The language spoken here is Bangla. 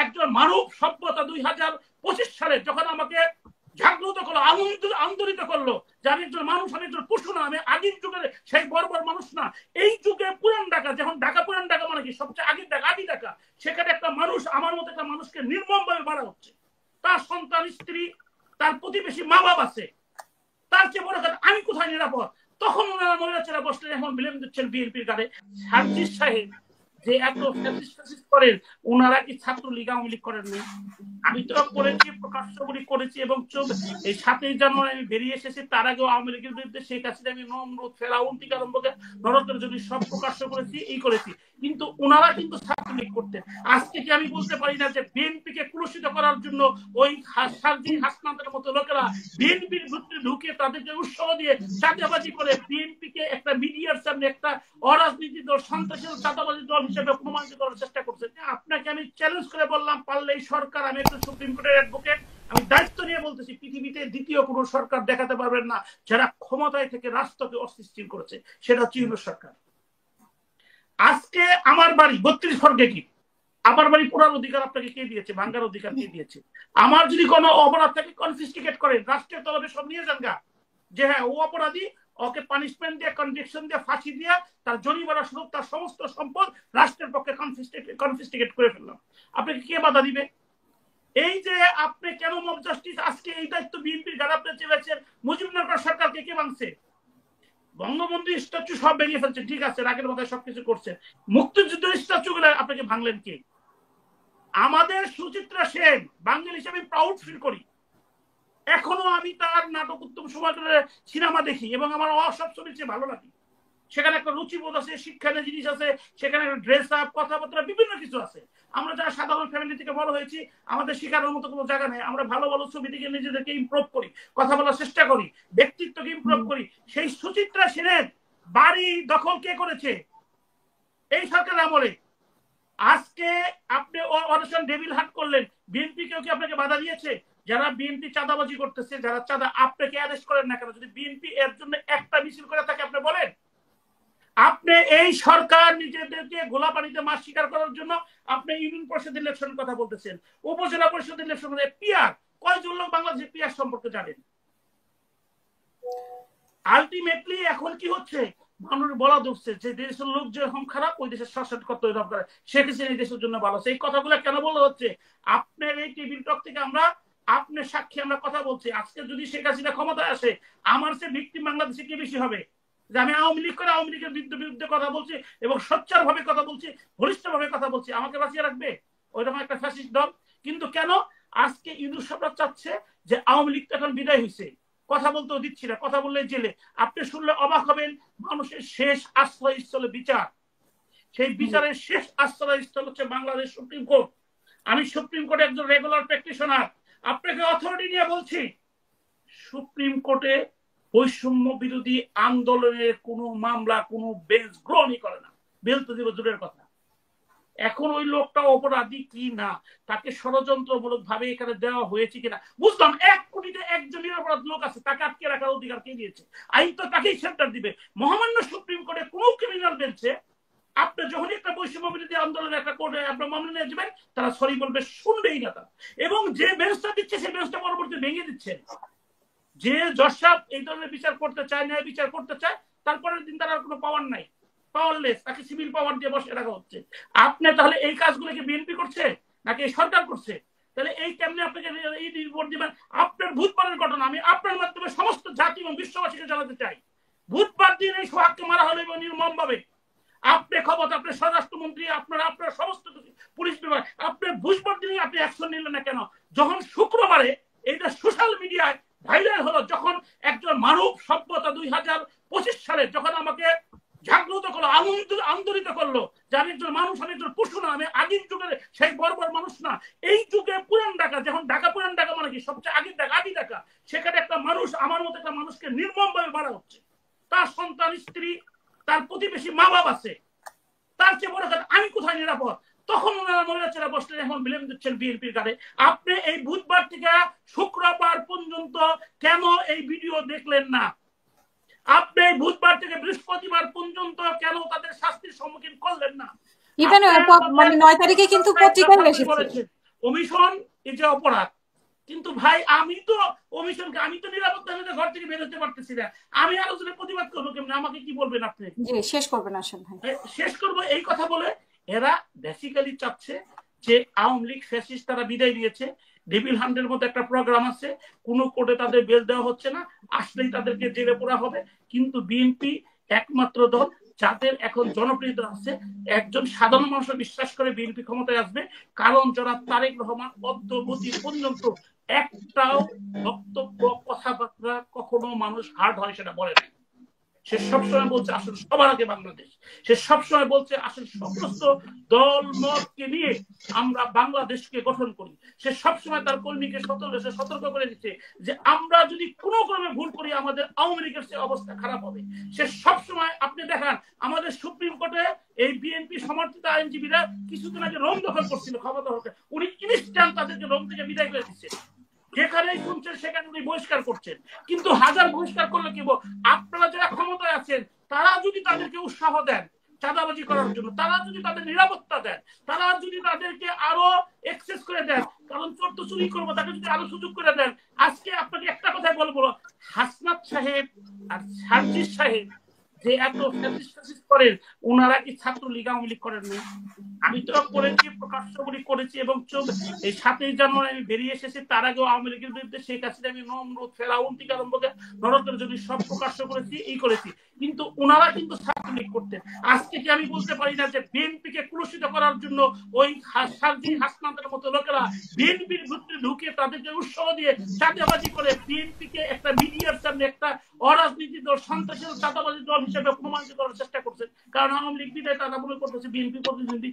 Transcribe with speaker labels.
Speaker 1: একজন মানব সভ্যতা 2025 সালে যখন আমাকে জাগ্রত করলো, আন্দোলিত করলো যে আমি একজন মানুষ, আমি একজন পশু না, আমি আগের যুগের সেই বর্বর মানুষ না। এই যুগে পুরান ঢাকা, যখন ঢাকা পুরান ঢাকা মানে কি সবচেয়ে আগের ঢাকা, আদি ঢাকা, সেখানে একটা মানুষ, আমার মতো একটা মানুষকে নির্মমভাবে মারা হচ্ছে। তার সন্তান, স্ত্রী, তার প্রতিবেশী, মা বাবা আছে, তার চেয়ে বড় কথা আমি কোথায় নিরাপদ? তখন ওনারা মহিলা বসলেন, এখন ব্লেম দিচ্ছেন বিএনপির কাছে। সার্জিস সাহেব যে এত ফ্যাসিস্ট করেন, ওনারা কি ছাত্রলীগ আওয়ামী লীগ করেননি? আমি তো করেছি, প্রকাশ্যগুলি করেছি, এবং এই 7ই জানুয়ারি আমি বেরিয়ে এসেছি। তার আগেও আওয়ামী লীগের বিরুদ্ধে শেখ হাসিনা, আমি নমরুদ, ফেরাউন থেকে আরম্ভ করে নরকের জন্য সব প্রকাশ্য করেছি, এই করেছি। কিন্তু ওনারা কিন্তু ছাত্রলীগ করতেন। আজকে কি আমি বলতে পারি না যে বিএনপিকে কুলুষিত করার জন্য ওই সার্জিস হাসনাতের মতো লোকেরা বিএনপির ভিতরে ঢুকে তাদেরকে উৎসাহ দিয়ে চাঁদাবাজি করে বিএনপিকে একটা মিডিয়ার সামনে একটা অরাজনীতি দল, সন্ত্রাসী চাঁদাবাজি দল হিসেবে প্রমাণিত করার চেষ্টা করছে। আপনাকে আমি চ্যালেঞ্জ করে বললাম, পারলে এই সরকার, আমি একটা সুপ্রিম কোর্টের অ্যাডভোকেট, আমি দায়িত্ব নিয়ে বলতেছি, পৃথিবীতে দ্বিতীয় কোনো সরকার দেখাতে পারবেন না যারা ক্ষমতায় থেকে রাষ্ট্রকে অস্থিতিশীল করেছে, সেটা হচ্ছে ইউনূস সরকার। আজকে আমার বাড়ি 32 ফর্গে কি আমার বাড়ি পোড়ার অধিকার আপনাকে কে দিয়েছে? ভাঙ্গার অধিকার কে দিয়েছে? আমার যদি কোনো অপরাধ থাকে কনফিসকেট করেন, রাষ্ট্রের তরফে সব নিয়ে যান গা, যে হ্যাঁ ও অপরাধী, ওকে পানিশমেন্ট দিয়ে, কনভিকশন দিয়ে, ফাঁসি দিয়ে, তার জরিমানা স্বরূপ তার সমস্ত সম্পদ রাষ্ট্রের পক্ষে কনফিসকেট করে ফেললাম। আপনাকে কে বাধা দিবে? এই যে আপনি কেন মব জাস্টিস, আজকে এই দায়িত্ব বিএনপির যারা আপনি চেয়েছেন, মুজিবনগর সরকারকে কে ভাঙছে? বঙ্গবন্ধু স্ট্যাচু সব ভেঙে ফেলছে, ঠিক আছে, রাগের মাথায় সবকিছু করছে, মুক্তিযুদ্ধের স্ট্যাচু গুলো আপনাকে ভাঙলেন কে? আমাদের সুচিত্রা সেন বাঙালি হিসেবে প্রাউড ফিল করি, এখনো আমি তার নাটক উত্তম সময় সিনেমা দেখি এবং আমার সব ছবির চেয়ে ভালো লাগে। সেখানে একটা রুচিবোধ আছে, শিক্ষার জিনিস আছে, সেখানে ড্রেস আপ, কথাবার্তা, বিভিন্ন কিছু আছে। আমরা যারা সাধারণ ফ্যামিলি থেকে বড় হয়েছি, আমাদের শেখানোর মতো কোনো জায়গা নেই। আমরা ভালো ভালো ছবি থেকে নিজেদেরকে ইমপ্রুভ করি, কথা বলার চেষ্টা করি, ব্যক্তিত্বকে ইমপ্রুভ করি। সেই সুচিত্রা সেনের বাড়ি দখল কে করেছে? এই সরকারের আমলে। আজকে আপনি অপারেশন ডেভিল হাট করলেন, বিএনপি কেউ কি আপনাকে বাধা দিয়েছে? যারা বিএনপি চাঁদাবাজি করতেছে, যারা চাঁদা, আপনাকে অ্যারেস্ট করেন না কেন? যদি বিএনপি এর জন্য একটা মিছিল করে থাকে আপনি বলেন। আপনি এই সরকার নিজেদেরকে গোলা পানিতে মাছ শিকার করার জন্য আপনি ইউনিয়ন পরিষদ ইলেকশনের কথা বলতেছেন, উপজেলা পরিষদ ইলেকশন, পিআর কয়জন লোক বাংলাদেশে পিআর সম্পর্কে জানেন? আলটিমেটলি এখন কি হচ্ছে, মানুষ বলা ধরছে যে দেশের লোক যেরকম খারাপ, ওই দেশের শাসন করতে ওইরকম করে, শেখ হাসিনা এই দেশের জন্য ভালো। এই কথাগুলো কেন বলা হচ্ছে? আপনার এই টেবিল টক থেকে আমরা, আপনার সাক্ষী আমরা কথা বলছি। আজকে যদি শেখ হাসিনা ক্ষমতায় আসে, আমার সে ভিকটিম বাংলাদেশে কে বেশি হবে? যে আমি আওয়ামী লীগ করে আওয়ামী লীগের বিরুদ্ধে কথা বলছি এবং সোচ্চার ভাবে কথা বলছি, ঘনিষ্ঠ ভাবে কথা বলছি, আমাকে বাঁচিয়ে রাখবে ওইরকম একটা ফ্যাসিস্ট দল? কিন্তু কেন আজকে ইউনূস সরকার চাচ্ছে যে আওয়ামী লীগ এখন বিদায় হয়েছে, কথা বলতেও দিচ্ছি না, কথা বললে জেলে। আপনি শুনলে অবাক হবেন, মানুষের শেষ আশ্রয়স্থলে বিচার, সেই বিচারের শেষ আশ্রয়স্থল হচ্ছে বাংলাদেশ সুপ্রিম কোর্ট। আমি সুপ্রিম কোর্টে একজন রেগুলার প্র্যাকটিশনার, আপনাকে অথরিটি নিয়ে বলছি, সুপ্রিম কোর্টে বৈষম্য বিরোধী আন্দোলনের কোনো মামলা কোনো বেঞ্চ গ্রহণই করে না। বেল তো দিব দূরের কথা। এখন ওই লোকটা অপরাধী কি না, তাকে ষড়যন্ত্রমূলক ভাবে এখানে দেওয়া হয়েছে কিনা বুঝলাম। 1 কোটিতে একজন নিরপরাধ লোক আছে, তাকে আটকে রাখার অধিকার কে দিয়েছে? আইন তো তাকেই সেন্টার দিবে। মহামান্য সুপ্রিম কোর্টে কোন ক্রিমিনাল বেঞ্চে আপনি যখনই একটা বৈষম্য বিরোধী আন্দোলনের একটা কোর্টে আপনার মামলা নিয়ে যাবেন, তারা সরি বলবে, শুনবেই না তারা। এবং যে বেঞ্চটা দিচ্ছে সেই বেঞ্চটা পরবর্তী ভেঙে দিচ্ছে। যে জজ সাহেব এই ধরনের বিচার করতে চায়, ন্যায় বিচার করতে চায়, তারপরের দিন তার আর কোনো পাওয়ার নাই, পাওয়ারলেস, তাকে সিভিল পাওয়ার দিয়ে বসে রাখা হচ্ছে। আপনি তাহলে এই কাজগুলো কি বিএনপি করছে নাকি এই সরকার করছে? তাহলে এই কেমনে আপনাকে এই রিপোর্ট দিবেন? আপনার বুধবারের ঘটনা আমি আপনার মাধ্যমে সমস্ত জাতি এবং বিশ্ববাসীকে জানাতে চাই। বুধবার দিন এই সোহাগকে মারা হলো এবং নির্মম ভাবে। আপনি ক্ষমতা, আপনি স্বরাষ্ট্রমন্ত্রী, আপনার সমস্ত পুলিশ বিভাগ, আপনি বুধবার দিনই আপনি অ্যাকশন নিলেন না কেন? যখন শুক্রবারে এইটা সোশ্যাল মিডিয়ায় ভাইরাল হলো, যখন একজন মানব সভ্যতা 2025 সালে যখন আমাকে জাগ্রত করলো, আন্দোলিত করলো যে আমি একজন মানুষ, আমি একজন পশু না, আমি আগের যুগের সেই বর্বর মানুষ না। এই যুগে পুরান ঢাকা, যখন ঢাকা পুরান ঢাকা মানে কি সবচেয়ে আগের ঢাকা, আদি ঢাকা, সেখানে একটা মানুষ, আমার মতো একটা মানুষকে নির্মম ভাবে মারা হচ্ছে। তার সন্তান, স্ত্রী, তার প্রতিবেশী, মা বাবা আছে, তার চেয়ে বড় কথা আমি কোথায় নিরাপদ? তখন ওনারা মহিলা বসলেন, এখন ব্লেম দিচ্ছেন বিএনপির কাছে। আপনি এই বুধবার থেকে শুক্রবার পর্যন্ত কেন এই ভিডিও দেখলেন না? আপনি বুধবার থেকে বৃহস্পতিবার পর্যন্ত কেন তাদের শাস্তির সম্মুখীন করলেন না?
Speaker 2: ইভেন মানে 9 তারিখে কিন্তু পত্রিকায় এসেছে,
Speaker 1: কমিশন এই যে অপরাধ, কিন্তু ভাই আমি তো কমিশনকে, আমি তো নিরাপত্তা ঘর থেকে বের হতে পারতেছি না, আমি আরো যদি প্রতিবাদ করবো কেমন? আমাকে কি বলবেন আপনি?
Speaker 2: শেষ করবেন আসেন ভাই।
Speaker 1: শেষ করবো এই কথা বলে, এরা বেসিক্যালি চাচ্ছে যে আওয়ামী লীগ ফ্যাসিস্ট তারা বিদায় দিয়েছে, ডেভিল হান্টের মতো একটা প্রোগ্রাম আছে, কোনো কোর্টে তাদের বেল দেওয়া হচ্ছে না, আসলেই তাদেরকে জেলে পোড়া হবে। কিন্তু বিএনপি একমাত্র দল যাদের এখন জনপ্রিয়তা আছে, একজন সাধারণ মানুষ বিশ্বাস করে বিএনপি ক্ষমতায় আসবে, কারণ যারা তারেক রহমান অদ্যবধি পর্যন্ত একটাও বক্তব্য কথাবার্তা কখনো মানুষ হার্ড হয় সেটা বলে না। সে সবসময় বলছে আসলে সবার আগে বাংলাদেশ, সে সবসময় বলছে আসলে সমস্ত দল মতকে নিয়ে আমরা বাংলাদেশকে গঠন করি। সে সবসময় তার কর্মীকে সতর্ক করে দিচ্ছে যে আমরা যদি কোনো ক্রমে ভুল করি আমাদের আওয়ামী লীগের সে অবস্থা খারাপ হবে। সে সবসময়, আপনি দেখান আমাদের সুপ্রিম কোর্টে এই বিএনপি সমর্থিত আইনজীবীরা কিছুদিন আগে রোম দখল করছিল, ক্ষমতা হতে উনি ইনস্ট্যান্ট তাদেরকে রোম থেকে বিদায় করে দিচ্ছে, যেখানেই শুনছেন সেখানে উনি বহিষ্কার করছেন। কিন্তু হাজার বহিষ্কার করলে কি, আপনারা যারা ক্ষমতায় আছেন তারা যদি তাদেরকে উৎসাহ দেন চাঁদাবাজি করার জন্য, তারা যদি তাদের নিরাপত্তা দেন, তারা যদি তাদেরকে আরো এক্সেস করে দেন, কারণ চোর তো চুরি করবো, তাকে যদি আরো সুযোগ করে দেন। আজকে আপনাকে একটা কথাই বলবো, হাসনাত সাহেব আর সার্জিস সাহেব যে এত ফ্যাসিস্ট করেন, ওনারা কি ছাত্রলীগ আওয়ামী লীগ করেন না? আমি তো করেছি, প্রকাশ্যগুলি করেছি, এবং এই 7ই জানুয়ারি আমি বেরিয়ে এসেছি, তার আগেও আওয়ামী লীগের বিরুদ্ধে শেখ হাসিনা আমি নমরুদ ফেরাউন থেকে আরম্ভ করে নরকের যদি সব প্রকাশ্য করেছি, এই করেছি, কিন্তু ওনারা কিন্তু ছাত্রলীগ করতেন। আজকে কি আমি বলতে পারি না যে বিএনপিকে কুলুষিত করার জন্য ওই সার্জি হাসনাতের মতো লোকেরা বিএনপির ভিতরে ঢুকে তাদেরকে উৎসাহ দিয়ে চাঁদাবাজি করে বিএনপিকে একটা মিডিয়ার সামনে একটা অরাজনীতি দল, সন্ত্রাসী চাঁদাবাজি দল হিসেবে প্রমাণিত করার চেষ্টা করছেন। কারণ আওয়ামী লীগ বিদায় তারা মনে করতেছে বিএনপি প্রতিনিধি